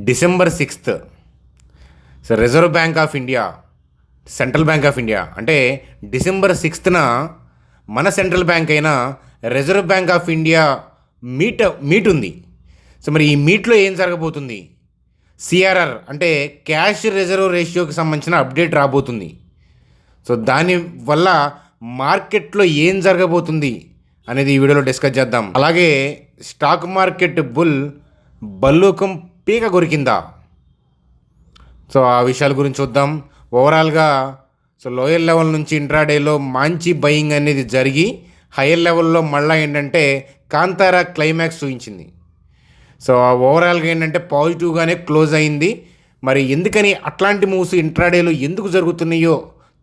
December 6th reserve bank of India, central bank of India అంటే December 6న మన central bank అయిన reserve bank of India meet ఉంది. So మరి ఈ మీట్లో ఏం జరగబోతుంది? సిఆర్ఆర్ అంటే క్యాష్ రిజర్వ్ రేషియోకి సంబంధించిన అప్డేట్ రాబోతుంది. సో దానివల్ల మార్కెట్లో ఏం జరగబోతుంది అనేది ఈ వీడియోలో డిస్కస్ చేద్దాం. అలాగే స్టాక్ మార్కెట్ బల్లూకం పీక కొరికిందా? సో ఆ విషయాల గురించి చూద్దాం. ఓవరాల్గా లోయర్ లెవెల్ నుంచి ఇంట్రాడేలో మంచి బయింగ్ అనేది జరిగి హయ్యర్ లెవెల్లో మళ్ళీ ఏంటంటే కాంతారా క్లైమాక్స్ చూపించింది. సో ఓవరాల్గా ఏంటంటే పాజిటివ్గానే క్లోజ్ అయింది. మరి ఎందుకని అట్లాంటి మూవ్స్ ఇంట్రాడేలో ఎందుకు జరుగుతున్నాయో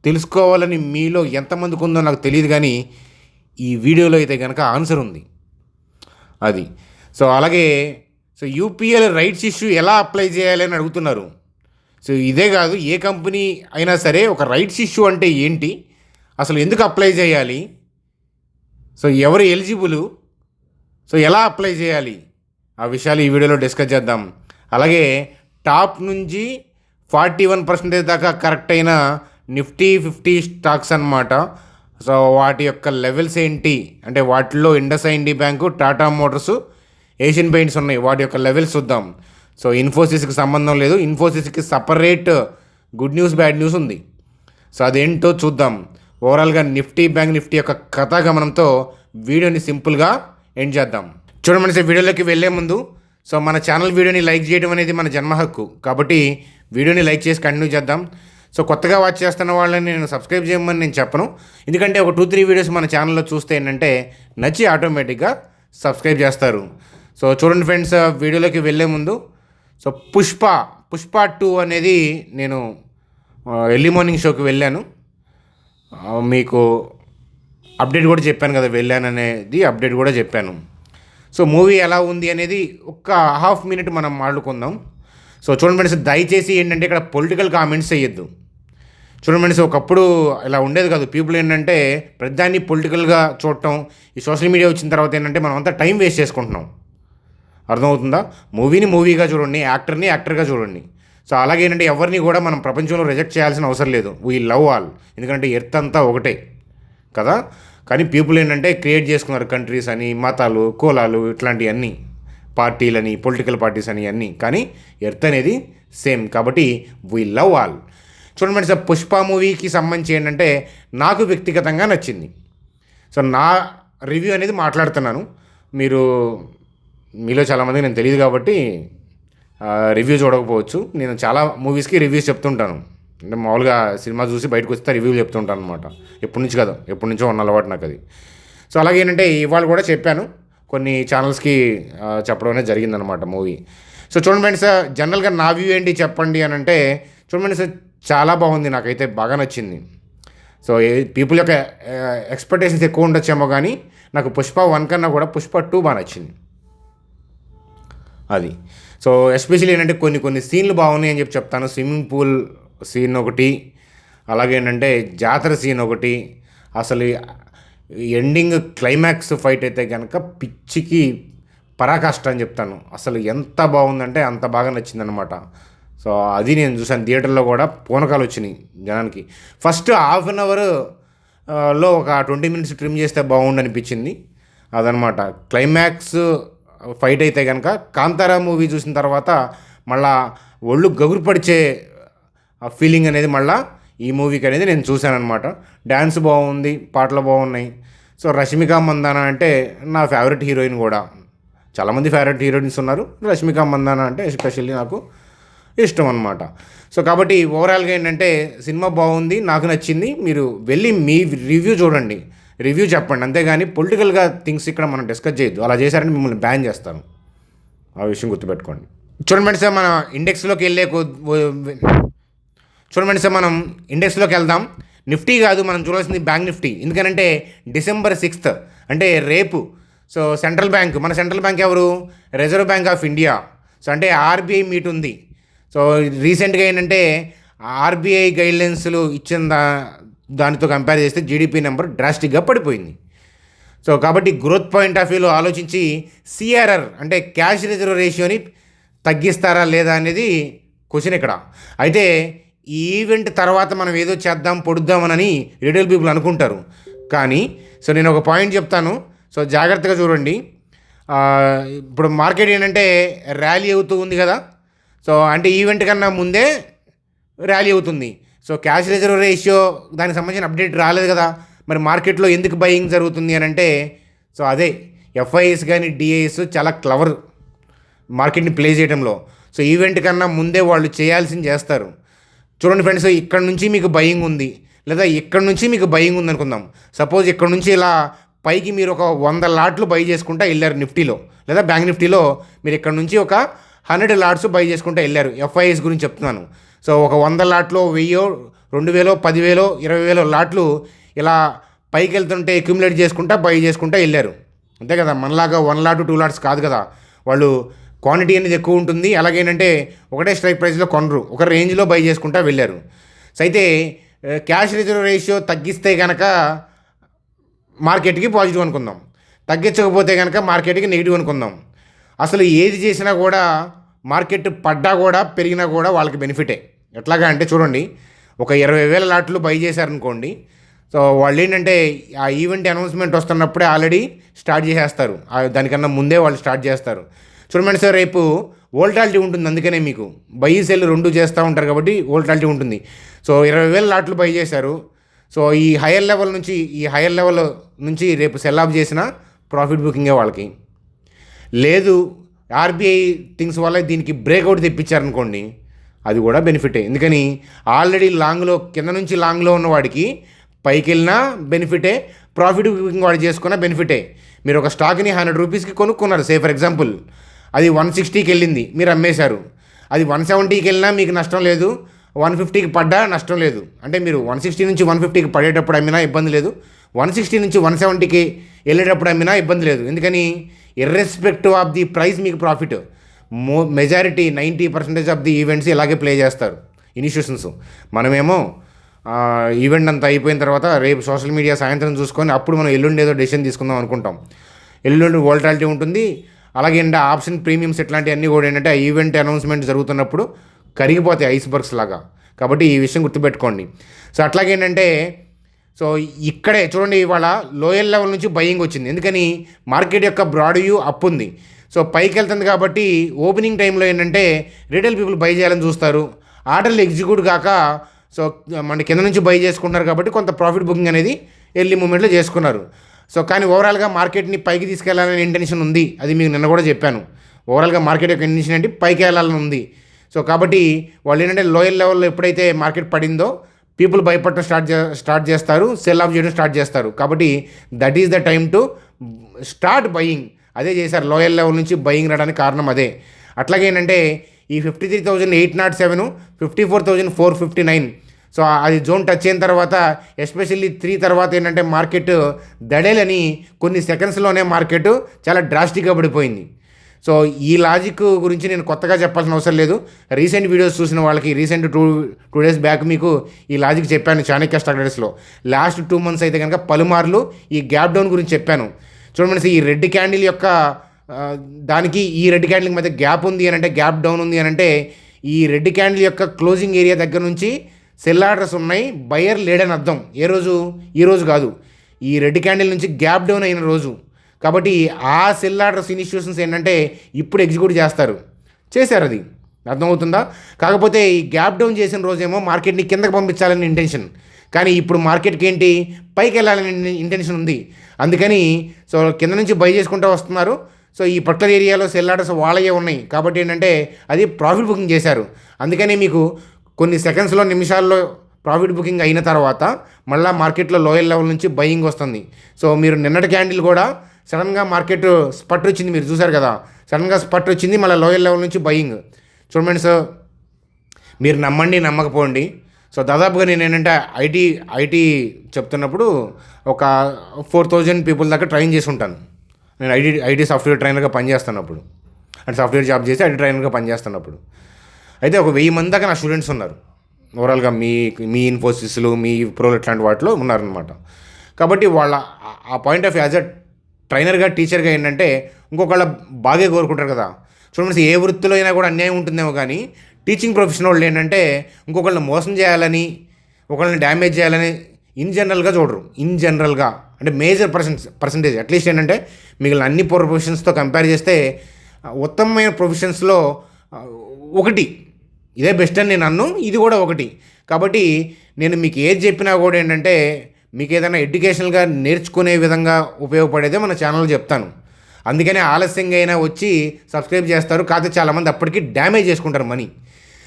తెలుసుకోవాలని మీలో ఎంతమందికి ఉందో నాకు తెలియదు, కానీ ఈ వీడియోలో అయితే కనుక ఆన్సర్ ఉంది అది. సో అలాగే యూపీఎల్ రైట్స్ ఇష్యూ ఎలా అప్లై చేయాలని అడుగుతున్నారు. సో ఇదే కాదు, ఏ కంపెనీ అయినా సరే ఒక రైట్స్ ఇష్యూ అంటే ఏంటి, అసలు ఎందుకు అప్లై చేయాలి, ఎవరు ఎలిజిబుల్, ఎలా అప్లై చేయాలి, ఆ విషయాలు ఈ వీడియోలో డిస్కస్ చేద్దాం. అలాగే టాప్ నుంచి 41% దాకా కరెక్ట్ అయిన నిఫ్టీ 50 స్టాక్స్ అన్నమాట. సో వాటి యొక్క లెవెల్స్ ఏంటి అంటే వాటిలో IndusInd bank, Tata Motors, Asian Paints ఉన్నాయి. వాటి యొక్క లెవెల్స్ చూద్దాం. సో ఇన్ఫోసిస్కి సంబంధం లేదు, ఇన్ఫోసిస్కి separate good news bad news ఉంది. సో అదేంటో చూద్దాం. ఓవరాల్గా బ్యాంక్ నిఫ్టీ యొక్క కథాగమనంతో వీడియోని సింపుల్గా ఎండ్ చేద్దాం. చూడండి, వీడియోలోకి వెళ్ళే ముందు మన ఛానల్ వీడియోని లైక్ చేయడం అనేది మన జన్మ హక్కు, కాబట్టి వీడియోని లైక్ చేసి కంటిన్యూ చేద్దాం. కొత్తగా వాచ్ చేస్తున్న వాళ్ళని నేను సబ్స్క్రైబ్ చేయమని నేను చెప్పను, ఎందుకంటే ఒక 2-3 వీడియోస్ మన ఛానల్లో చూస్తే ఏంటంటే నచ్చి ఆటోమేటిక్గా సబ్స్క్రైబ్ చేస్తారు. చూడండి ఫ్రెండ్స్, వీడియోలోకి వెళ్ళే ముందు పుష్ప 2 అనేది నేను ఎర్లీ మార్నింగ్ షోకి వెళ్ళాను, మీకు అప్డేట్ కూడా చెప్పాను కదా, వెళ్ళాను అనేది అప్డేట్ కూడా చెప్పాను. మూవీ ఎలా ఉంది అనేది ఒక్క హాఫ్ మినిట్ మనం మాట్లాడుకుందాం. చూడండి ఫ్రెండ్స్, దయచేసి ఏంటంటే ఇక్కడ పొలిటికల్ కామెంట్స్ చేయొద్దు. చూడండి ఫ్రెండ్స్, ఒకప్పుడు ఇలా ఉండేది కాదు. పీపుల్ ఏంటంటే ప్రతిదాన్ని పొలిటికల్గా చూడటం, ఈ సోషల్ మీడియా వచ్చిన తర్వాత ఏంటంటే మనం అంతా టైం వేస్ట్ చేసుకుంటున్నాం. అర్థమవుతుందా? మూవీని మూవీగా చూడండి, యాక్టర్ని యాక్టర్గా చూడండి. అలాగే ఏంటంటే ఎవరిని కూడా మనం ప్రపంచంలో రిజెక్ట్ చేయాల్సిన అవసరం లేదు. వీ లవ్ ఆల్, ఎందుకంటే ఎర్త్ అంతా ఒకటే కదా. కానీ పీపుల్ ఏంటంటే క్రియేట్ చేసుకున్నారు కంట్రీస్ అని, మతాలు, కులాలు, ఇట్లాంటివన్నీ, పార్టీలని, పొలిటికల్ పార్టీస్ అని అన్నీ. కానీ ఎర్త్ అనేది సేమ్, కాబట్టి వీ లవ్ ఆల్. చూడండి పుష్ప మూవీకి సంబంధించి ఏంటంటే నాకు వ్యక్తిగతంగా నచ్చింది. నా రివ్యూ అనేది మాట్లాడుతున్నాను. మీలో చాలామందికి నేను తెలియదు కాబట్టి రివ్యూ చూడకపోవచ్చు. నేను చాలా మూవీస్కి రివ్యూస్ చెప్తుంటాను, అంటే మామూలుగా సినిమా చూసి బయటకు వస్తే రివ్యూలు చెప్తుంటాను అనమాట. ఎప్పటి నుంచి కదా, ఎప్పటి నుంచో ఉన్న అలవాటు నాకు అది. అలాగే ఏంటంటే ఇవాళ కూడా చెప్పాను, కొన్ని ఛానల్స్కి చెప్పడం అనేది జరిగిందనమాట మూవీ. చూడండి ఫ్రెండ్స్, జనరల్గా నా వ్యూ ఏంటి చెప్పండి అని అంటే, చూడండి సార్, చాలా బాగుంది, నాకైతే బాగా నచ్చింది. పీపుల్ యొక్క ఎక్స్పెక్టేషన్స్ ఎక్కువ ఉండొచ్చేమో, కానీ నాకు పుష్ప 1 కన్నా కూడా పుష్ప 2 బాగా నచ్చింది అది. ఎస్పెషల్లీ ఏంటంటే కొన్ని సీన్లు బాగున్నాయి అని చెప్తాను. స్విమ్మింగ్ పూల్ సీన్ ఒకటి, అలాగే ఏంటంటే జాతర సీన్ ఒకటి, అసలు ఎండింగ్ క్లైమాక్స్ ఫైట్ అయితే కనుక పిచ్చికి పరాకాష్ట అని చెప్తాను. అసలు ఎంత బాగుందంటే అంత బాగా నచ్చిందనమాట. అది నేను చూసాను థియేటర్లో కూడా, పూనకాలు వచ్చినాయి జనానికి. ఫస్ట్ హాఫ్ అన్ అవర్లో ఒక 20 minutes ట్రిమ్ చేస్తే బాగుండు అనిపించింది అదనమాట. క్లైమాక్స్ ఫైట్ అయితే కనుక కాంతారా మూవీ చూసిన తర్వాత మళ్ళా ఒళ్ళు గగురుపడిచే ఫీలింగ్ అనేది మళ్ళీ ఈ మూవీకి అనేది నేను చూశానమాట. డ్యాన్స్ బాగుంది, పాటలు బాగున్నాయి. రష్మిక మందాన అంటే నా ఫేవరెట్ హీరోయిన్ కూడా. చాలామంది ఫేవరెట్ హీరోయిన్స్ ఉన్నారు, రష్మిక మందాన అంటే ఎస్పెషల్లీ నాకు ఇష్టం అనమాట. కాబట్టి ఓవరాల్గా ఏంటంటే సినిమా బాగుంది, నాకు నచ్చింది. మీరు వెళ్ళి మీ రివ్యూ చూడండి, రివ్యూ చెప్పండి, అంతేగాని పొలిటికల్గా థింగ్స్ ఇక్కడ మనం డిస్కస్ చేయొద్దు. అలా చేశారంటే మిమ్మల్ని బ్యాన్ చేస్తాను, ఆ విషయం గుర్తుపెట్టుకోండి. చూడండి సార్, మన ఇండెక్స్లోకి మనం ఇండెక్స్లోకి వెళ్దాం. నిఫ్టీ కాదు మనం చూడాల్సింది బ్యాంక్ నిఫ్టీ, ఎందుకంటే డిసెంబర్ 6th అంటే రేపు. సెంట్రల్ బ్యాంక్, మన సెంట్రల్ బ్యాంక్ ఎవరు? Reserve bank of India. అంటే ఆర్బీఐ మీట్ ఉంది. రీసెంట్గా ఏంటంటే ఆర్బీఐ గైడ్లైన్స్లు ఇచ్చిన దానితో కంపేర్ చేస్తే జీడిపి నెంబర్ డ్రాస్టిక్గా పడిపోయింది. కాబట్టి గ్రోత్ పాయింట్ ఆఫ్ వ్యూలో ఆలోచించి సిఆర్ఆర్ అంటే క్యాష్ రిజర్వ్ రేషియోని తగ్గిస్తారా లేదా అనేది క్వశ్చన్ ఇక్కడ. అయితే ఈ ఈవెంట్ తర్వాత మనం ఏదో చేద్దాం పొడుద్దామని రిటైల్ పీపుల్ అనుకుంటారు. కానీ సో నేను ఒక పాయింట్ చెప్తాను, సో జాగ్రత్తగా చూడండి. ఇప్పుడు మార్కెట్ ఏంటంటే ర్యాలీ అవుతూ ఉంది కదా, సో అంటే ఈవెంట్ కన్నా ముందే ర్యాలీ అవుతుంది. సో క్యాష్ రిజర్వ్ రేషియో దానికి సంబంధించిన అప్డేట్ రాలేదు కదా, మరి మార్కెట్లో ఎందుకు బయింగ్ జరుగుతుంది అని అంటే, సో అదే ఎఫ్ఐఎస్ కానీ డిఐఎస్ చాలా క్లవర్ మార్కెట్ని ప్లే చేయడంలో. సో ఈవెంట్ కన్నా ముందే వాళ్ళు చేయాల్సింది చేస్తారు. చూడండి ఫ్రెండ్స్, ఇక్కడ నుంచి మీకు బయింగ్ ఉంది, లేదా ఇక్కడ నుంచి మీకు బయింగ్ ఉంది అనుకుందాం. సపోజ్ ఇక్కడ నుంచి ఇలా పైకి మీరు ఒక 100 లాట్లు బై చేసుకుంటా వెళ్ళారు నిఫ్టీలో, లేదా బ్యాంక్ నిఫ్టీలో మీరు ఇక్కడ నుంచి ఒక 100 లాట్స్ బై చేసుకుంటా వెళ్ళారు. ఎఫ్ఐఎస్ గురించి చెప్తున్నాను. సో ఒక 100 లాట్లో 1000, 2000, 10,000, 20,000 లాట్లు ఇలా పైకి వెళ్తుంటే అక్యుములేట్ చేసుకుంటా బై చేసుకుంటా వెళ్ళారు. అంతే కదా, మనలాగా 1 లాట్ 2 లాట్స్ కాదు కదా. వాళ్ళు క్వాంటిటీ అనేది ఎక్కువ ఉంటుంది, అలాగేంటంటే ఒకటే స్ట్రైక్ ప్రైస్లో కొనరు, ఒక రేంజ్లో బై చేసుకుంటా వెళ్ళారు. సో అయితే క్యాష్ రిజర్వ్ రేషియో తగ్గిస్తే కనుక మార్కెట్కి పాజిటివ్ అనుకుందాం, తగ్గించకపోతే కనుక మార్కెట్కి నెగిటివ్ అనుకుందాం. అసలు ఏది చేసినా కూడా మార్కెట్ పడ్డా కూడా పెరిగినా కూడా వాళ్ళకి బెనిఫిటే. ఎట్లాగా అంటే చూడండి, ఒక 20,000 లాట్లు బై చేశారనుకోండి, సో వాళ్ళు ఏంటంటే ఆ ఈవెంట్ అనౌన్స్మెంట్ వస్తున్నప్పుడే ఆల్రెడీ స్టార్ట్ చేసేస్తారు, దానికన్నా ముందే వాళ్ళు స్టార్ట్ చేస్తారు. చూడండి సార్, రేపు వోల్టాలిటీ ఉంటుంది, అందుకనే మీకు బై సెల్ రెండు చేస్తూ ఉంటారు కాబట్టి వోల్టాలిటీ ఉంటుంది. సో 20,000 లాట్లు బై చేశారు. సో ఈ హైయర్ లెవెల్ నుంచి రేపు సెల్ ఆఫ్ చేసిన ప్రాఫిట్ బుకింగే వాళ్ళకి. లేదు ఆర్బీఐ థింగ్స్ వల్ల దీనికి బ్రేక్అవుట్ తెప్పించారనుకోండి, అది కూడా బెనిఫిటే. ఎందుకని ఆల్రెడీ లాంగ్లో కింద నుంచి లాంగ్లో ఉన్న వాడికి పైకి వెళ్ళినా బెనిఫిటే, ప్రాఫిట్ బుకింగ్ వాడు చేసుకున్న బెనిఫిటే. మీరు ఒక స్టాక్ని 100 రూపీస్కి కొనుక్కున్నారు, సే ఫర్ ఎగ్జాంపుల్, అది 160కి వెళ్ళింది, మీరు అమ్మేశారు. అది 170కి వెళ్ళినా మీకు నష్టం లేదు, 150కి పడ్డా నష్టం లేదు. అంటే మీరు 160 నుంచి 150కి పడేటప్పుడు అమ్మినా ఇబ్బంది లేదు, 160 నుంచి 170కి వెళ్ళేటప్పుడు అమ్మినా ఇబ్బంది లేదు. ఎందుకని ఇర్రెస్పెక్టివ్ ఆఫ్ ది ప్రైస్ మీకు profit. Majority 90% of the events ఇలాగే ప్లే చేస్తారు ఇన్స్టిట్యూషన్స్. మనమేమో ఈవెంట్ అంతా అయిపోయిన తర్వాత రేపు సోషల్ మీడియా సాయంత్రం చూసుకొని అప్పుడు మనం ఎల్లుండి ఏదో డెసిషన్ తీసుకుందాం అనుకుంటాం. ఎల్లుండి వోల్టాలిటీ ఉంటుంది, అలాగే ఏంటంటే ఆప్షన్ ప్రీమియమ్స్ ఇట్లాంటివన్నీ కూడా ఏంటంటే ఆ ఈవెంట్ అనౌన్స్మెంట్ జరుగుతున్నప్పుడు కరిగిపోతాయి ఐస్బర్గ్స్ లాగా. కాబట్టి ఈ విషయం గుర్తుపెట్టుకోండి. సో అట్లాగేంటంటే సో ఇక్కడే చూడండి, ఇవాళ లోయర్ లెవెల్ నుంచి బయింగ్ వచ్చింది. ఎందుకని మార్కెట్ యొక్క బ్రాడ్ వ్యూ అప్ ఉంది, సో పైకి వెళ్తుంది. కాబట్టి ఓపెనింగ్ టైంలో ఏంటంటే రిటైల్ పీపుల్ బై చేయాలని చూస్తారు, ఆర్డర్లు ఎగ్జిక్యూట్ కాక సో మన కింద నుంచి బై చేసుకుంటున్నారు. కాబట్టి కొంత ప్రాఫిట్ బుకింగ్ అనేది ఎర్లీ మూమెంట్లో చేసుకున్నారు. సో కానీ ఓవరాల్గా మార్కెట్ని పైకి తీసుకెళ్లాలనే ఇంటెన్షన్ ఉంది, అది మీకు నిన్న కూడా చెప్పాను. ఓవరాల్గా మార్కెట్ యొక్క ఇంటెన్షన్ ఏంటి, పైకి వెళ్ళాలని ఉంది. సో కాబట్టి వాళ్ళు ఏంటంటే లోయర్ లెవెల్లో ఎప్పుడైతే మార్కెట్ పడిందో పీపుల్ భయపడటం స్టార్ట్ చేస్తారు, సెల్ ఆఫ్ చేయడం స్టార్ట్ చేస్తారు. కాబట్టి that is the time to start buying. అదే చేశారు, లోయర్ లెవెల్ నుంచి బయింగ్ రావడానికి కారణం అదే. అట్లాగే ఏంటంటే ఈ 53,807, 54,459, సో అది జోన్ టచ్ అయిన తర్వాత ఎస్పెషల్లీ 3 తర్వాత ఏంటంటే మార్కెట్ దడేలని కొన్ని సెకండ్స్లోనే మార్కెట్ చాలా డ్రాస్టిక్గా పడిపోయింది. సో ఈ లాజిక్ గురించి నేను కొత్తగా చెప్పాల్సిన అవసరం లేదు. రీసెంట్ వీడియోస్ చూసిన వాళ్ళకి రీసెంట్ టూ డేస్ బ్యాక్ మీకు ఈ లాజిక్ చెప్పాను చాణక్య స్టాక్ ట్రేడర్స్లో. లాస్ట్ 2 months అయితే కనుక పలుమార్లు ఈ గ్యాప్ డౌన్ గురించి చెప్పాను. చూడండి, ఈ రెడ్ క్యాండిల్ యొక్క దానికి ఈ రెడ్ క్యాండిల్ మధ్య గ్యాప్ ఉంది అని అంటే, గ్యాప్ డౌన్ ఉంది అని అంటే, ఈ రెడ్ క్యాండిల్ యొక్క క్లోజింగ్ ఏరియా దగ్గర నుంచి సెల్ ఆర్డర్స్ ఉన్నాయి, బయర్ లేడని అర్థం. ఏ రోజు? ఈ రోజు కాదు, ఈ రెడ్ క్యాండిల్ నుంచి గ్యాప్ డౌన్ అయిన రోజు. కాబట్టి ఆ సెల్ ఆర్డర్స్ ఇన్స్టిట్యూషన్స్ ఏంటంటే ఇప్పుడు ఎగ్జిక్యూట్ చేశారు, అది అర్థమవుతుందా? కాకపోతే ఈ గ్యాప్ డౌన్ చేసిన రోజేమో మార్కెట్ని కిందకి పంపించాలని ఇంటెన్షన్, కానీ ఇప్పుడు మార్కెట్కి ఏంటి, పైకి వెళ్ళాలని ఇంటెన్షన్ ఉంది. అందుకని సో కింద నుంచి బై చేసుకుంటూ వస్తున్నారు. సో ఈ పర్టికులర్ ఏరియాలో సెల్ ఆర్డర్స్ వాళ్ళే ఉన్నాయి కాబట్టి ఏంటంటే అది ప్రాఫిట్ బుకింగ్ చేశారు. అందుకని మీకు కొన్ని సెకండ్స్లో, నిమిషాల్లో ప్రాఫిట్ బుకింగ్ అయిన తర్వాత మళ్ళీ మార్కెట్లో లోయర్ లెవెల్ నుంచి బయింగ్ వస్తుంది. సో మీరు నిన్నటి క్యాండిల్ కూడా సడన్గా మార్కెట్ స్పట్ వచ్చింది, మీరు చూసారు కదా, సడన్గా స్పట్ వచ్చింది, మళ్ళీ లోయర్ లెవెల్ నుంచి బయింగ్. చూడండి సార్, మీరు నమ్మండి నమ్మకపోండి. సో దాదాపుగా నేను ఏంటంటే ఐటీ చెప్తున్నప్పుడు ఒక 4,000 పీపుల్ దాకా ట్రైన్ చేసి ఉంటాను. నేను ఐటీ సాఫ్ట్వేర్ ట్రైనర్గా పనిచేస్తున్నప్పుడు, అంటే సాఫ్ట్వేర్ జాబ్ చేసి ఐటీ ట్రైనర్గా పనిచేస్తున్నప్పుడు అయితే ఒక 1000 మంది దాకా నా స్టూడెంట్స్ ఉన్నారు. ఓవరాల్గా మీ ఇన్ఫోసిస్లు, మీ ప్రోలు ఇట్లాంటి వాటిలో ఉన్నారనమాట. కాబట్టి వాళ్ళ ఆ పాయింట్ ఆఫ్ యాజ్ అ ట్రైనర్గా, టీచర్గా ఏంటంటే ఇంకొకళ్ళ బాగా కోరుకుంటారు కదా. చూడండి, ఏ వృత్తిలో అయినా కూడా అన్యాయం ఉంటుందేమో కానీ టీచింగ్ ప్రొఫెషన్ వాళ్ళు ఏంటంటే ఇంకొకళ్ళని మోసం చేయాలని, ఒకళ్ళని డ్యామేజ్ చేయాలని ఇన్ జనరల్గా అంటే మేజర్ పర్సంటేజ్ అట్లీస్ట్ ఏంటంటే మిగిలిన అన్ని ప్రొఫెషన్స్తో కంపేర్ చేస్తే ఉత్తమమైన ప్రొఫెషన్స్లో ఒకటి ఇదే బెస్ట్ అని నేను అన్ను, ఇది కూడా ఒకటి. కాబట్టి నేను మీకు ఏది చెప్పినా కూడా ఏంటంటే మీకు ఏదైనా ఎడ్యుకేషనల్గా నేర్చుకునే విధంగా ఉపయోగపడేదే మన ఛానల్లో చెప్తాను. అందుకనే ఆలస్యంగా అయినా వచ్చి సబ్స్క్రైబ్ చేస్తారు, కాకపోతే చాలామంది అప్పటికి డ్యామేజ్ చేసుకుంటారు మనీ.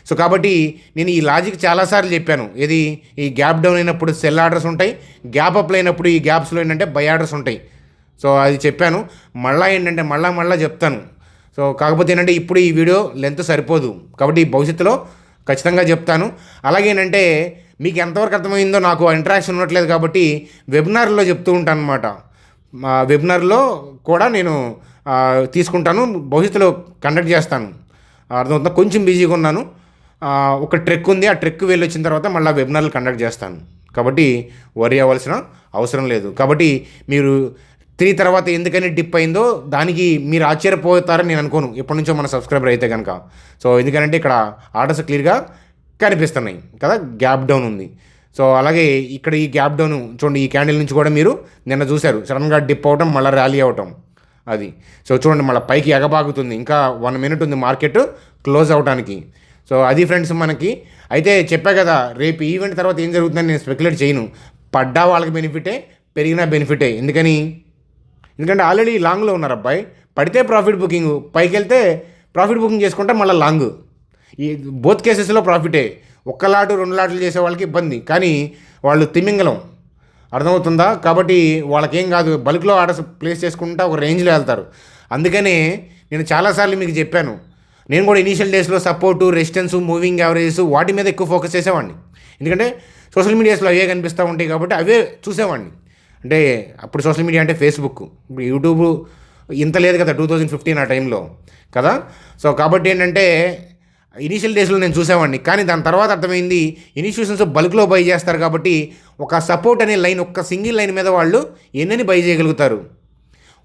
సో కాబట్టి నేను ఈ లాజిక్ చాలాసార్లు చెప్పాను. ఈ గ్యాప్ డౌన్ అయినప్పుడు సెల్ ఆర్డర్స్ ఉంటాయి, గ్యాప్ అప్లో అయినప్పుడు ఈ గ్యాప్స్లో ఏంటంటే బై ఆర్డర్స్ ఉంటాయి. సో అది చెప్పాను, మళ్ళీ ఏంటంటే మళ్ళా చెప్తాను. సో కాకపోతే ఏంటంటే ఇప్పుడు ఈ వీడియో లెంత్ సరిపోదు, కాబట్టి భవిష్యత్తులో ఖచ్చితంగా చెప్తాను. అలాగే ఏంటంటే మీకు ఎంతవరకు అర్థమైందో నాకు ఇంటరాక్షన్ ఉండట్లేదు, కాబట్టి వెబినార్లో చెప్తూ ఉంటాను అనమాట. వెబినార్లో కూడా నేను తీసుకుంటాను, భవిష్యత్తులో కండక్ట్ చేస్తాను. అర్థమవుతుందా? కొంచెం బిజీగా ఉన్నాను, ఒక ట్రెక్ ఉంది, ఆ ట్రెక్ వెళ్ళి వచ్చిన తర్వాత మళ్ళీ వెబినార్లు కండక్ట్ చేస్తాను. కాబట్టి వరీ అవ్వాల్సిన అవసరం లేదు. కాబట్టి మీరు 3 తర్వాత ఎందుకని డిప్ అయిందో దానికి మీరు ఆశ్చర్యపోతారని నేను అనుకోను, ఎప్పటి నుంచో మన సబ్స్క్రైబర్ అయితే కనుక. సో ఎందుకంటే ఇక్కడ ఆర్డర్స్ క్లియర్గా కనిపిస్తున్నాయి కదా, గ్యాప్ డౌన్ ఉంది. సో అలాగే ఇక్కడ ఈ గ్యాప్ డౌన్ చూడండి, ఈ క్యాండిల్ నుంచి కూడా మీరు నిన్న చూశారు, సడన్గా డిప్ అవటం మళ్ళీ ర్యాలీ అవటం అది. సో చూడండి, మళ్ళీ పైకి ఎగబాగుతుంది, ఇంకా 1 మినిట్ ఉంది మార్కెట్ క్లోజ్ అవడానికి. సో అది ఫ్రెండ్స్ మనకి. అయితే చెప్పా కదా, రేపు ఈవెంట్ తర్వాత ఏం జరుగుతుందని నేను స్పెక్యులేట్ చేయను. పడ్డా వాళ్ళకి బెనిఫిటే, పెరిగినా బెనిఫిటే. ఎందుకంటే ఆల్రెడీ లాంగ్లో ఉన్నారు అబ్బాయి. పడితే ప్రాఫిట్ బుకింగ్, పైకి వెళ్తే ప్రాఫిట్ బుకింగ్ చేసుకుంటే మళ్ళీ లాంగ్. ఈ బోత్ కేసెస్లో ప్రాఫిటే. 1 లాటు 2 లాట్లు చేసే వాళ్ళకి ఇబ్బంది, కానీ వాళ్ళు తిమింగలం. అర్థమవుతుందా? కాబట్టి వాళ్ళకేం కాదు, బల్క్లో ఆర్డర్స్ ప్లేస్ చేసుకుంటా ఒక రేంజ్లో వెళ్తారు. అందుకనే నేను చాలాసార్లు మీకు చెప్పాను, నేను కూడా ఇనీషియల్ డేస్లో సపోర్టు, రెసిస్టెన్స్, మూవింగ్ యావరేజెస్ వాటి మీద ఎక్కువ ఫోకస్ చేసేవాడిని. ఎందుకంటే సోషల్ మీడియాస్లో అవే కనిపిస్తూ ఉంటాయి కాబట్టి అవే చూసేవాడిని. అంటే అప్పుడు సోషల్ మీడియా అంటే ఫేస్బుక్, ఇప్పుడు యూట్యూబ్ ఇంత లేదు కదా 2015 ఆ టైంలో కదా. సో కాబట్టి ఏంటంటే ఇనీషియల్ డేస్లో నేను చూసేవాడిని, కానీ దాని తర్వాత అర్థమైంది ఇన్స్టిట్యూషన్స్ బల్క్లో బై చేస్తారు కాబట్టి ఒక సపోర్ట్ అనే లైన్, ఒక్క సింగిల్ లైన్ మీద వాళ్ళు ఎన్ని బై చేయగలుగుతారు,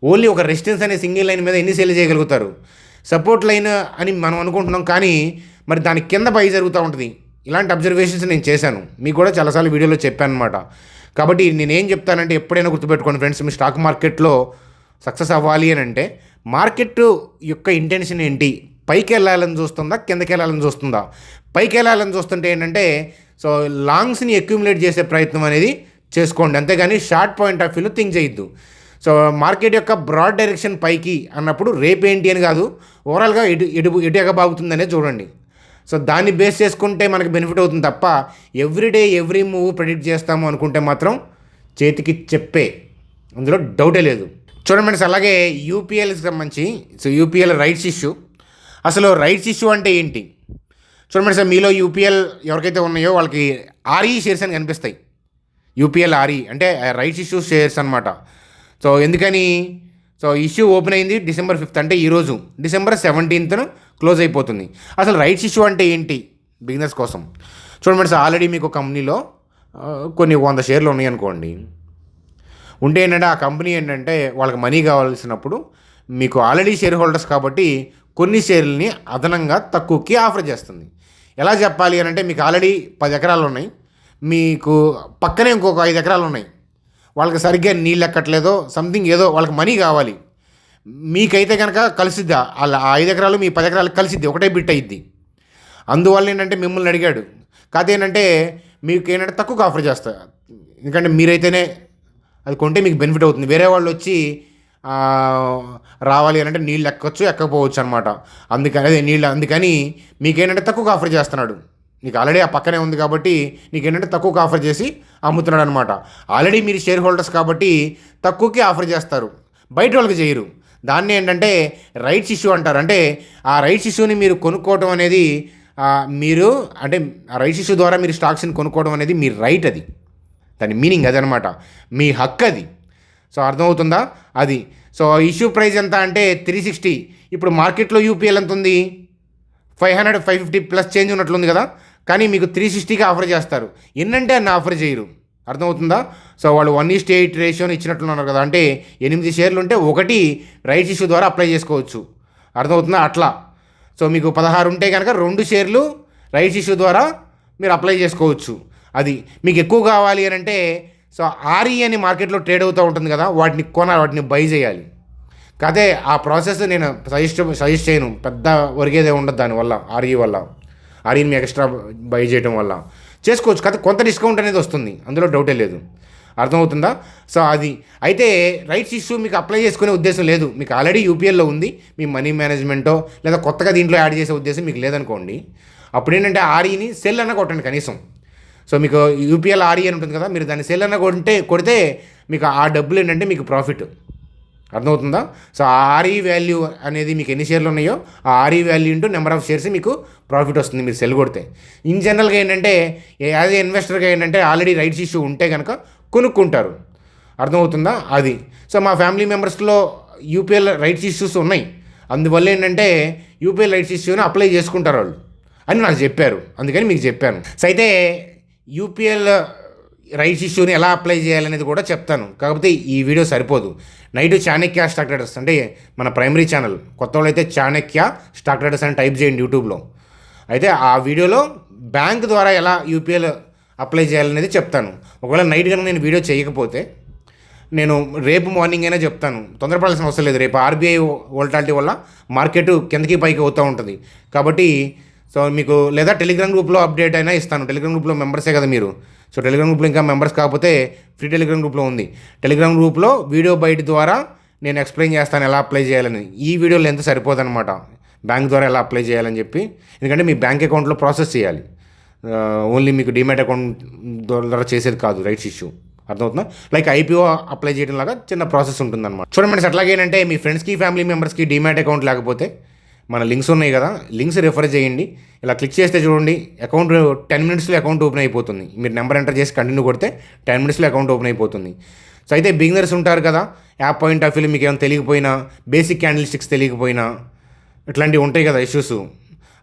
ఓన్లీ ఒక రెసిస్టెన్స్ అనే సింగిల్ లైన్ మీద ఎన్ని సేల్ చేయగలుగుతారు. సపోర్ట్ లైన్ అని మనం అనుకుంటున్నాం, కానీ మరి దాని కింద బై జరుగుతూ ఉంటుంది. ఇలాంటి అబ్జర్వేషన్స్ నేను చేశాను, మీకు కూడా చాలాసార్లు వీడియోలో చెప్పాను అనమాట. కాబట్టి నేనేం చెప్తానంటే ఎప్పుడైనా గుర్తుపెట్టుకోండి ఫ్రెండ్స్, మీ స్టాక్ మార్కెట్లో సక్సెస్ అవ్వాలి అని అంటే మార్కెట్ యొక్క ఇంటెన్షన్ ఏంటి, పైకి వెళ్ళాలని చూస్తుందా, కిందకి వెళ్ళాలని చూస్తుందా. పైకి వెళ్ళాలని చూస్తుంటే ఏంటంటే సో లాంగ్స్ని అక్యుములేట్ చేసే ప్రయత్నం అనేది చేసుకోండి, అంతేగాని షార్ట్ పాయింట్ ఆఫ్ వ్యూలో థింక్ చేయొద్దు. సో మార్కెట్ యొక్క బ్రాడ్ డైరెక్షన్ పైకి అన్నప్పుడు రేపేంటి అని కాదు, ఓవరాల్గా ఎటు ఎగబాగుతుందనే చూడండి. సో దాన్ని బేస్ చేసుకుంటే మనకి బెనిఫిట్ అవుతుంది తప్ప ఎవ్రీడే ఎవ్రీ మూవ్ ప్రెడిక్ట్ చేస్తాము అనుకుంటే మాత్రం చేతికి చెప్పే, అందులో డౌటే లేదు. చూడండి ఫ్రెండ్స్, అలాగే యూపీఎల్కి సంబంధించి సో యూపీఎల్ రైట్స్ ఇష్యూ. అసలు రైట్స్ ఇష్యూ అంటే ఏంటి చూడండి సార్, మీలో యూపీఎల్ ఎవరికైతే ఉన్నాయో వాళ్ళకి ఆర్ఈ షేర్స్ అని కనిపిస్తాయి. యూపీఎల్ ఆర్ఈ అంటే రైట్స్ ఇష్యూ షేర్స్ అనమాట. సో ఎందుకని, సో ఇష్యూ ఓపెన్ అయింది December 5th, అంటే ఈరోజు December 17th క్లోజ్ అయిపోతుంది. అసలు రైట్స్ ఇష్యూ అంటే ఏంటి బిజినెస్ కోసం చూడండి సార్, ఆల్రెడీ మీకు కంపెనీలో కొన్ని 100 షేర్లు ఉన్నాయనుకోండి, ఉంటే ఏంటంటే ఆ కంపెనీ ఏంటంటే వాళ్ళకి మనీ కావాల్సినప్పుడు మీకు ఆల్రెడీ షేర్ హోల్డర్స్ కాబట్టి కొన్ని షేర్లని అదనంగా తక్కువకి ఆఫర్ చేస్తుంది. ఎలా చెప్పాలి అని అంటే, మీకు ఆల్రెడీ 10 ఎకరాలు ఉన్నాయి, మీకు పక్కనే ఇంకొక 5 ఎకరాలు ఉన్నాయి, వాళ్ళకి సరిగ్గా నీళ్ళు ఎక్కట్లేదో సంథింగ్ ఏదో వాళ్ళకి మనీ కావాలి, మీకైతే కనుక కలిసిద్దా వాళ్ళ 5 ఎకరాలు మీ 10 ఎకరాలు కలిసిద్ది, ఒకటే బిట్ అయ్యిద్ది. అందువల్ల ఏంటంటే మిమ్మల్ని అడిగాడు, కాదు ఏంటంటే మీకు ఏంటంటే తక్కువ ఆఫర్ చేస్తా, ఎందుకంటే మీరైతేనే అది కొంటే మీకు బెనిఫిట్ అవుతుంది. వేరే వాళ్ళు వచ్చి రావాలి అని అంటే నీళ్ళు ఎక్కొచ్చు ఎక్కకపోవచ్చు అనమాట. అందుకని మీకేంటంటే తక్కువ ఆఫర్ చేస్తున్నాడు, నీకు ఆల్రెడీ ఆ పక్కనే ఉంది కాబట్టి నీకేంటంటే తక్కువకి ఆఫర్ చేసి అమ్ముతున్నాడు అనమాట. ఆల్రెడీ మీరు షేర్ హోల్డర్స్ కాబట్టి తక్కువకి ఆఫర్ చేస్తారు, బయట వాళ్ళకి చేయరు. దాన్ని ఏంటంటే రైట్స్ ఇష్యూ అంటారు. అంటే ఆ రైట్స్ ఇష్యూని మీరు కొనుక్కోవడం అనేది మీరు అంటే ఆ రైట్స్ ఇష్యూ ద్వారా మీరు స్టాక్స్ని కొనుక్కోవడం అనేది మీ రైట్, అది దాని మీనింగ్ అదనమాట, మీ హక్కు అది. సో అర్థమవుతుందా అది. సో ఇష్యూ ప్రైస్ ఎంత అంటే 360, ఇప్పుడు మార్కెట్లో యూపీఎల్ ఎంత ఉంది, 500 550 ప్లస్ చేంజ్ ఉన్నట్లుంది కదా, కానీ మీకు 360కి ఆఫర్ చేస్తారు. ఎన్నంటే అన్న ఆఫర్ చేయరు, అర్థమవుతుందా. సో వాళ్ళు 1:8 రేషియోని ఇచ్చినట్లున్నారు కదా, అంటే 8 షేర్లు ఉంటే ఒకటి రైట్స్ ఇష్యూ ద్వారా అప్లై చేసుకోవచ్చు, అర్థమవుతుందా. అట్లా సో మీకు 16 ఉంటే కనుక 2 షేర్లు రైట్స్ ఇష్యూ ద్వారా మీరు అప్లై చేసుకోవచ్చు. అది మీకు ఎక్కువ కావాలి అని అంటే సో ఆర్ఈ అని మార్కెట్లో ట్రేడ్ అవుతూ ఉంటుంది కదా, వాటిని కొనాలి, వాటిని బై చేయాలి. కాదే ఆ ప్రాసెస్ నేను సజెస్ట్ చేయను, పెద్ద ఒరిగేదే ఉండదు దానివల్ల. ఆర్ఈ వల్ల, ఆర్ఈని మీ ఎక్స్ట్రా బై చేయడం వల్ల చేసుకోవచ్చు. కాకపోతే కొంత డిస్కౌంట్ అనేది వస్తుంది, అందులో డౌటే లేదు. అర్థమవుతుందా? సో అది అయితే రైట్స్ ఇష్యూ మీకు అప్లై చేసుకునే ఉద్దేశం లేదు, మీకు ఆల్రెడీ యూపీఎల్లో ఉంది, మీ మనీ మేనేజ్మెంటో లేదా కొత్తగా దీంట్లో యాడ్ చేసే ఉద్దేశం మీకు లేదనుకోండి, అప్పుడు ఏంటంటే ఆర్ఈని సెల్ అన్న కొట్టండి కనీసం. సో మీకు యూపీఎల్ ఆర్ఈ అని ఉంటుంది కదా, మీరు దాన్ని సెల్ అన్న కొడితే మీకు ఆ డబ్బులు ఏంటంటే మీకు ప్రాఫిట్. అర్థమవుతుందా? సో ఆ ఆర్ఈ వాల్యూ అనేది మీకు ఎన్ని షేర్లు ఉన్నాయో ఆ ఆర్ఈ value into number of shares మీకు ప్రాఫిట్ వస్తుంది మీరు సెల్ కొడితే. ఇన్ జనరల్గా ఏంటంటే యాజ్ ఏ ఇన్వెస్టర్గా ఏంటంటే ఆల్రెడీ రైట్స్ ఇష్యూ ఉంటే కనుక కొనుక్కుంటారు. అర్థమవుతుందా? అది. సో మా ఫ్యామిలీ మెంబర్స్లో యూపీఎల్ రైట్స్ ఇష్యూస్ ఉన్నాయి, అందువల్ల ఏంటంటే యూపీఎల్ రైట్స్ ఇష్యూని అప్లై చేసుకుంటారు వాళ్ళు అని నాకు చెప్పారు, అందుకని మీకు చెప్పాను. సో అయితే యూపీఎల్ రైట్స్ ఇష్యూని ఎలా అప్లై చేయాలనేది కూడా చెప్తాను, కాకపోతే ఈ వీడియో సరిపోదు. నైట్ చాణక్య స్టాక్ ట్రేడర్స్ అంటే మన ప్రైమరీ ఛానల్, కొత్త వాళ్ళు అయితే చాణక్య స్టాక్ ట్రేడర్స్ అని టైప్ చేయండి యూట్యూబ్లో. అయితే ఆ వీడియోలో బ్యాంక్ ద్వారా ఎలా యూపీఎల్ అప్లై చేయాలనేది చెప్తాను. ఒకవేళ నైట్ కనుక నేను వీడియో చేయకపోతే నేను రేపు మార్నింగ్ అయినా చెప్తాను, తొందరపడాల్సిన అవసరం లేదు. రేపు ఆర్బీఐ వోల్టాలిటీ వల్ల మార్కెట్ కిందకి పైకి అవుతూ ఉంటుంది కాబట్టి. సో మీకు లేదా టెలిగ్రామ్ గ్రూప్లో అప్డేట్ అయినా ఇస్తాను, టెలిగ్రామ్ గ్రూప్లో మెంబర్సే కదా మీరు. సో టెలిగ్రామ్ గ్రూప్లో ఇంకా మెంబర్స్ కాకపోతే ఫ్రీ టెలిగ్రామ్ గ్రూప్లో ఉంది. టెలిగ్రామ్ గ్రూప్లో వీడియో బయట ద్వారా నేను ఎక్స్ప్లెయిన్ చేస్తాను ఎలా అప్లై చేయాలని. ఈ వీడియోలో ఎంత సరిపోదన్నమాట బ్యాంక్ ద్వారా ఎలా అప్లై చేయాలని చెప్పి, ఎందుకంటే మీ బ్యాంక్ అకౌంట్లో ప్రాసెస్ చేయాలి, ఓన్లీ మీకు డిమాట్ అకౌంట్ ద్వారా చేసేది కాదు రైట్స్ ఇష్యూ. అర్థమవుతుందా? లైక్ ఐపీఓ అప్లై చేయడం లాగా చిన్న ప్రాసెస్ ఉంటుందన్నమాట. చూడండి, అట్లాగేనంటే మీ ఫ్రెండ్స్కి ఫ్యామిలీ మెంబర్స్కి డిమాట్ అకౌంట్ లేకపోతే మన లింక్స్ ఉన్నాయి కదా, లింక్స్ రెఫర్ చేయండి. ఇలా క్లిక్ చేస్తే చూడండి అకౌంట్ 10 మినిట్స్లో అకౌంట్ ఓపెన్ అయిపోతుంది. మీరు నెంబర్ ఎంటర్ చేసి కంటిన్యూ కొడితే 10 మినిట్స్లో అకౌంట్ ఓపెన్ అయిపోతుంది. సో అయితే బిగినర్స్ ఉంటారు కదా, యాప్ పాయింట్ ఆఫ్ వ్యూ మీకు ఏమైనా తెలియకపోయినా, బేసిక్ క్యాండిల్ స్టిక్స్ తెలియకపోయినా, ఇట్లాంటివి ఉంటాయి కదా ఇష్యూస్.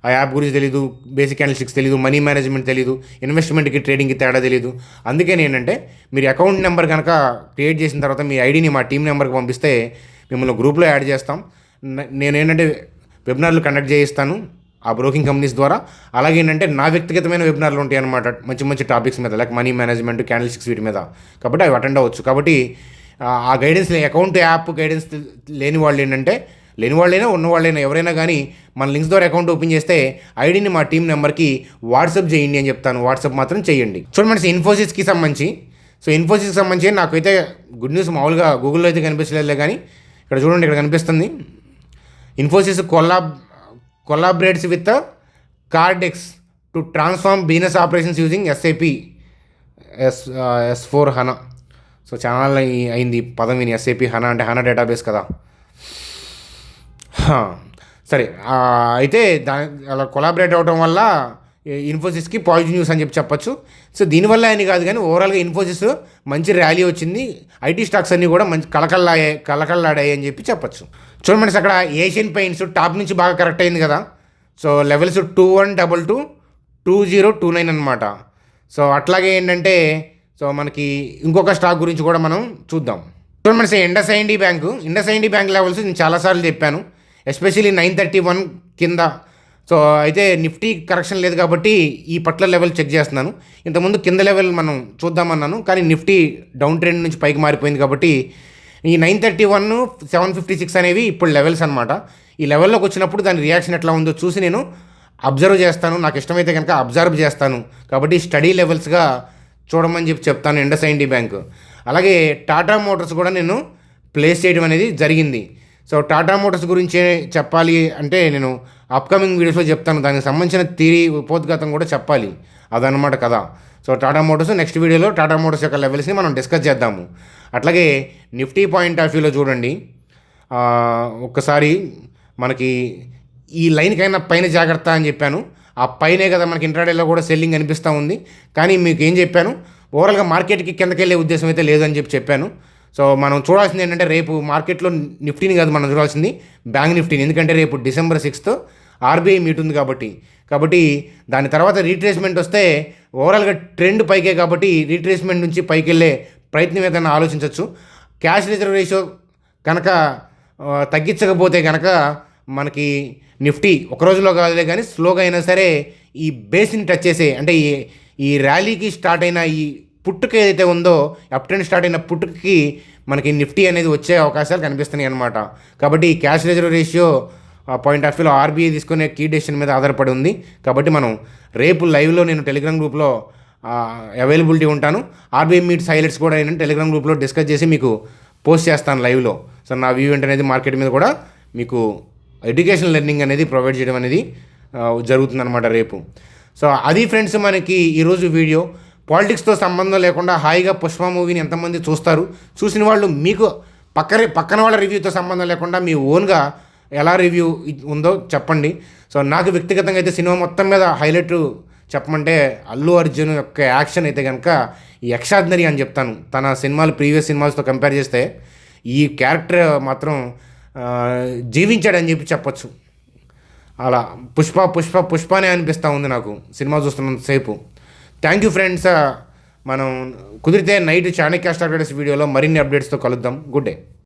ఆ యాప్ గురించి తెలీదు, బేసిక్ క్యాండిల్ స్టిక్స్ తెలీదు, మనీ మేనేజ్మెంట్ తెలీదు, ఇన్వెస్ట్మెంట్కి ట్రేడింగ్కి తేడా తెలీదు. అందుకని ఏంటంటే మీరు అకౌంట్ నెంబర్ కనుక క్రియేట్ చేసిన తర్వాత మీ ఐడిని మా టీం నెంబర్కి పంపిస్తే మిమ్మల్ని గ్రూప్లో యాడ్ చేస్తాం. నేనేంటంటే వెబినార్లు కండక్ట్ చేయిస్తాను ఆ బ్రోకింగ్ కంపెనీస్ ద్వారా. అలాగే ఏంటంటే నా వ్యక్తిగతమైన వెబినార్లు ఉంటాయి అన్నమాట, మంచి మంచి టాపిక్స్ మీద, like money management, candle sticks వీటి మీద. కాబట్టి అవి అటెండ్ అవ్వచ్చు. కాబట్టి ఆ గైడెన్స్, అకౌంట్ యాప్ గైడెన్స్ లేని వాళ్ళు ఏంటంటే, లేని వాళ్ళైనా ఉన్నవాళ్ళైనా ఎవరైనా కానీ మన లింక్స్ ద్వారా అకౌంట్ ఓపెన్ చేస్తే ఐడిని మా టీం నెంబర్కి వాట్సాప్ చేయండి అని చెప్తాను. వాట్సాప్ మాత్రం చేయండి. చూడండి, ఇన్ఫోసిస్కి సంబంధించి, సో ఇన్ఫోసిస్కి సంబంధించి నాకైతే గుడ్ న్యూస్ మామూలుగా గూగుల్లో అయితే కనిపించలేదులే, కానీ ఇక్కడ చూడండి, ఇక్కడ కనిపిస్తుంది. Infosys collaborates with Cardex to transform business operations using SAP S4 HANA. So channel అయింది పదం విని, SAP హనా అంటే హనా డేటాబేస్ కదా. సరే, అయితే అలా కొలాబరేట్ అవడం వల్ల ఇన్ఫోసిస్కి పాజిటివ్ న్యూస్ అని చెప్పచ్చు. సో దీనివల్ల అని కాదు, కానీ ఓవరాల్గా ఇన్ఫోసిస్ మంచి ర్యాలీ వచ్చింది, ఐటీ స్టాక్స్ అన్నీ కూడా మంచి కలకల్లాడాయి అని చెప్పచ్చు. చూడండి, అక్కడ ఏషియన్ పెయింట్స్ టాప్ నుంచి బాగా కరెక్ట్ అయింది కదా. సో లెవెల్స్ 2122, 2029 అనమాట. సో అట్లాగే ఏంటంటే, సో మనకి ఇంకొక స్టాక్ గురించి కూడా మనం చూద్దాం. చూడండి, ఇండస్ఇండ్ బ్యాంక్ లెవెల్స్ నేను చాలాసార్లు చెప్పాను, ఎస్పెషల్లీ 931 కింద. సో అయితే నిఫ్టీ కరెక్షన్ లేదు కాబట్టి ఈ పర్టికులర్ లెవెల్ చెక్ చేస్తున్నాను. ఇంతకుముందు కింద లెవెల్ మనం చూద్దామన్నాను, కానీ నిఫ్టీ డౌన్ ట్రెండ్ నుంచి పైకి మారిపోయింది కాబట్టి ఈ 931, 756 అనేవి ఇప్పుడు లెవెల్స్ అనమాట. ఈ లెవెల్లోకి వచ్చినప్పుడు దాని రియాక్షన్ ఎట్లా ఉందో చూసి నేను అబ్జర్వ్ చేస్తాను, నాకు ఇష్టమైతే కనుక అబ్జర్వ్ చేస్తాను. కాబట్టి స్టడీ లెవెల్స్గా చూడమని చెప్తాను ఇండస్ఇండ్ బ్యాంక్. అలాగే టాటా మోటార్స్ కూడా నేను ప్లేస్ చేయడం అనేది జరిగింది. సో టాటా మోటార్స్ గురించి చెప్పాలి అంటే నేను అప్కమింగ్ వీడియోస్లో చెప్తాను, దానికి సంబంధించిన థియరీ ఉపోద్ఘాతం కూడా చెప్పాలి, అదనమాట కదా. సో టాటా మోటార్స్ నెక్స్ట్ వీడియోలో టాటా మోటార్స్ యొక్క లెవెల్స్ని మనం డిస్కస్ చేద్దాము. అట్లాగే నిఫ్టీ పాయింట్ ఆఫ్ వ్యూలో చూడండి, ఒక్కసారి మనకి ఈ లైన్కైనా పైన జాగ్రత్త అని చెప్పాను, ఆ పైనే కదా మనకి ఇంట్రాడేలో కూడా సెల్లింగ్ అనిపిస్తూ ఉంది. కానీ మీకు ఏం చెప్పాను, ఓవరాల్గా మార్కెట్కి కిందకెళ్ళే ఉద్దేశం అయితే లేదని చెప్పాను. సో మనం చూడాల్సింది ఏంటంటే రేపు మార్కెట్లో నిఫ్టీని కాదు మనం చూడాల్సింది బ్యాంక్ నిఫ్టీని, ఎందుకంటే రేపు December 6th ఆర్బీఐ మీట్ ఉంది కాబట్టి దాని తర్వాత రీట్రేస్మెంట్ వస్తే ఓవరాల్గా ట్రెండ్ పైకే, కాబట్టి రీట్రేస్మెంట్ నుంచి పైకి వెళ్ళే ప్రయత్నం ఏదైనా ఆలోచించవచ్చు. క్యాష్ రిజర్వ్ రేషియో కనుక తగ్గించకపోతే కనుక మనకి నిఫ్టీ ఒక రోజులో కాదులే కానీ స్లోగా అయినా సరే ఈ బేస్ని టచ్ చేసే అంటే ఈ ర్యాలీకి స్టార్ట్ అయిన ఈ పుట్టుక ఏదైతే ఉందో అప్ ట్రెండ్ స్టార్ట్ అయిన పుట్టుకి మనకి నిఫ్టీ అనేది వచ్చే అవకాశాలు కనిపిస్తున్నాయి అన్నమాట. కాబట్టి ఈ cash reserve ratio point of వ్యూలో ఆర్బీఐ తీసుకునే కీ డెసిషన్ మీద ఆధారపడి ఉంది. కాబట్టి మనం రేపు లైవ్లో నేను టెలిగ్రామ్ గ్రూప్లో అవైలబిలిటీ ఉంటాను. ఆర్బీఐ మీట్స్ హైలైట్స్ కూడా ఏంటంటే టెలిగ్రామ్ గ్రూప్లో డిస్కస్ చేసి మీకు పోస్ట్ చేస్తాను లైవ్లో. సో నా వ్యూ ఏంటనేది మార్కెట్ మీద కూడా మీకు ఎడ్యుకేషన్ లెర్నింగ్ అనేది ప్రొవైడ్ చేయడం అనేది జరుగుతుందన్నమాట రేపు. సో అది ఫ్రెండ్స్ మనకి ఈరోజు వీడియో. పాలిటిక్స్తో సంబంధం లేకుండా హాయిగా పుష్ప మూవీని ఎంతమంది చూస్తారు, చూసిన వాళ్ళు మీకు పక్కన వాళ్ళ రివ్యూతో సంబంధం లేకుండా మీ ఓన్గా ఎలా రివ్యూ ఉందో చెప్పండి. సో నాకు వ్యక్తిగతంగా అయితే సినిమా మొత్తం మీద హైలైట్ చెప్పమంటే అల్లు అర్జున్ యొక్క యాక్షన్ అయితే కనుక ఎక్స్ట్రాడినరీ అని చెప్తాను. తన సినిమాలు ప్రీవియస్ సినిమాలతో కంపేర్ చేస్తే ఈ క్యారెక్టర్ మాత్రం జీవించాడని చెప్పొచ్చు. అలా పుష్పనే అనిపిస్తూ ఉంది నాకు సినిమా చూస్తున్నంతసేపు. Thank you friends. మనం కుదిరితే నైట్ చాణక్య స్టార్ ట్రేడర్స్ వీడియోలో మరిన్ని అప్డేట్స్తో కలుద్దాం. Good day.